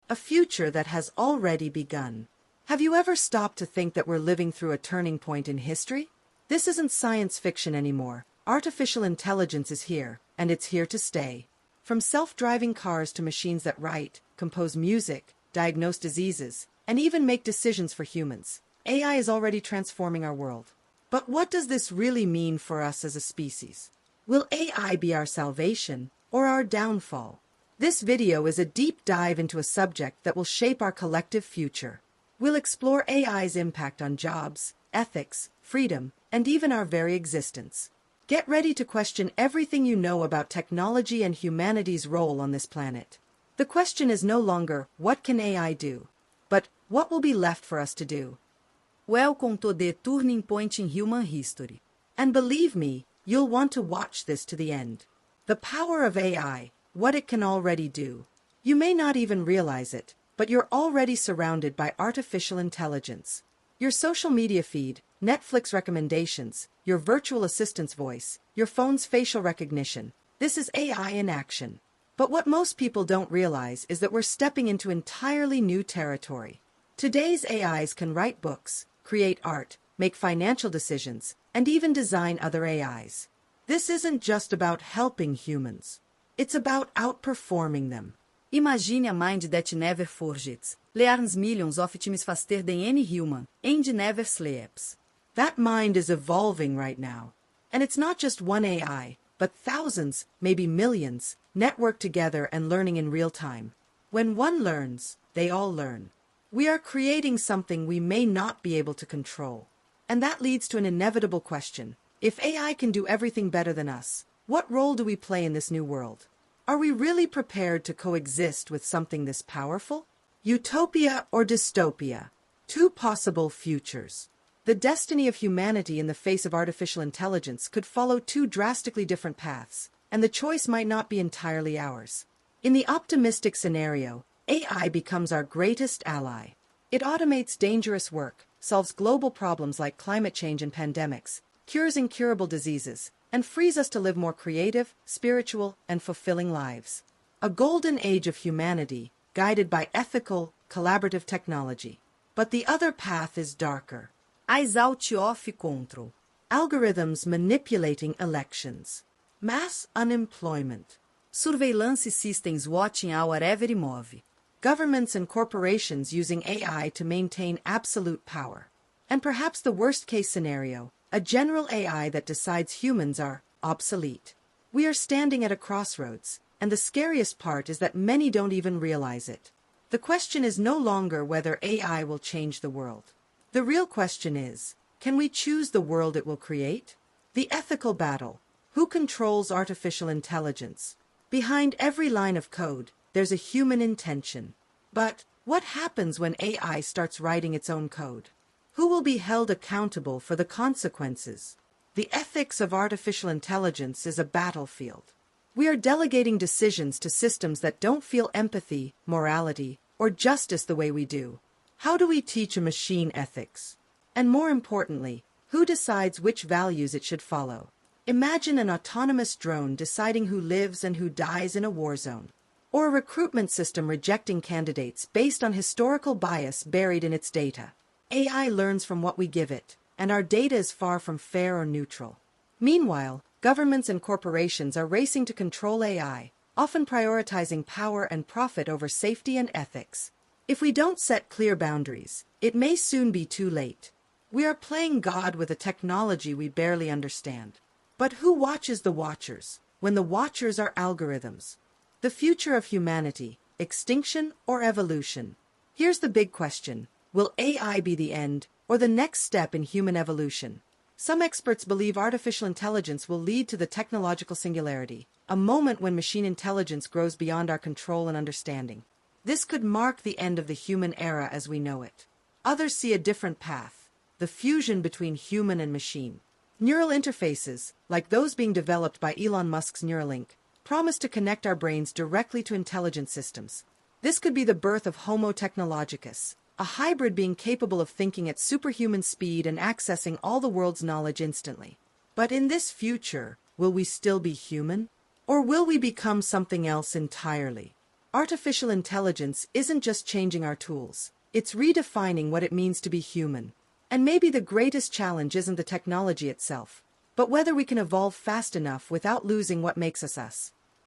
a future that has already begun. Have you ever stopped to think that we're living through a turning point in history? This isn't science fiction anymore. Artificial intelligence is here, and it's here to stay. From self-driving cars to machines that write, compose music, diagnose diseases, and even make decisions for humans, AI is already transforming our world. But what does this really mean for us as a species? Will AI be our salvation or our downfall? This video is a deep dive into a subject that will shape our collective future. We'll explore AI's impact on jobs, ethics, freedom, and even our very existence. Get ready to question everything you know about technology and humanity's role on this planet. The question is no longer, what can AI do? But, what will be left for us to do? Welcome to the turning point in human history. And believe me, you'll want to watch this to the end. The power of AI, what it can already do. You may not even realize it, but you're already surrounded by artificial intelligence. Your social media feed, Netflix recommendations, your virtual assistant's voice, your phone's facial recognition. This is AI in action. But what most people don't realize is that we're stepping into entirely new territory. Today's AIs can write books, create art, make financial decisions, and even design other AIs. This isn't just about helping humans. It's about outperforming them. Imagine a mind that never forgets, learns millions of times faster than any human, and never sleeps. That mind is evolving right now. And it's not just one AI, but thousands, maybe millions, networked together and learning in real time. When one learns, they all learn. We are creating something we may not be able to control. And that leads to an inevitable question. If AI can do everything better than us, what role do we play in this new world? Are we really prepared to coexist with something this powerful? Utopia or dystopia? Two possible futures. The destiny of humanity in the face of artificial intelligence could follow two drastically different paths, and the choice might not be entirely ours. In the optimistic scenario, AI becomes our greatest ally. It automates dangerous work, solves global problems like climate change and pandemics, cures incurable diseases, and frees us to live more creative, spiritual, and fulfilling lives. A golden age of humanity, guided by ethical, collaborative technology. But the other path is darker. Out of control. Algorithms manipulating elections. Mass unemployment. Surveillance systems watching our every move. Governments and corporations using AI to maintain absolute power. And perhaps the worst-case scenario, a general AI that decides humans are obsolete. We are standing at a crossroads, and the scariest part is that many don't even realize it. The question is no longer whether AI will change the world. The real question is, can we choose the world it will create? The ethical battle. Who controls artificial intelligence? Behind every line of code, there's a human intention. But what happens when AI starts writing its own code? Who will be held accountable for the consequences? The ethics of artificial intelligence is a battlefield. We are delegating decisions to systems that don't feel empathy, morality, or justice the way we do. How do we teach a machine ethics? And more importantly, who decides which values it should follow? Imagine an autonomous drone deciding who lives and who dies in a war zone. Or a recruitment system rejecting candidates based on historical bias buried in its data. AI learns from what we give it, and our data is far from fair or neutral. Meanwhile, governments and corporations are racing to control AI, often prioritizing power and profit over safety and ethics. If we don't set clear boundaries, it may soon be too late. We are playing God with a technology we barely understand. But who watches the watchers, when the watchers are algorithms? The future of humanity, extinction or evolution? Here's the big question. Will AI be the end, or the next step in human evolution? Some experts believe artificial intelligence will lead to the technological singularity, a moment when machine intelligence grows beyond our control and understanding. This could mark the end of the human era as we know it. Others see a different path, the fusion between human and machine. Neural interfaces, like those being developed by Elon Musk's Neuralink, promise to connect our brains directly to intelligent systems. This could be the birth of Homo technologicus, a hybrid being capable of thinking at superhuman speed and accessing all the world's knowledge instantly. But in this future, will we still be human? Or will we become something else entirely? Artificial intelligence isn't just changing our tools, it's redefining what it means to be human. And maybe the greatest challenge isn't the technology itself, but whether we can evolve fast enough without losing what makes us us.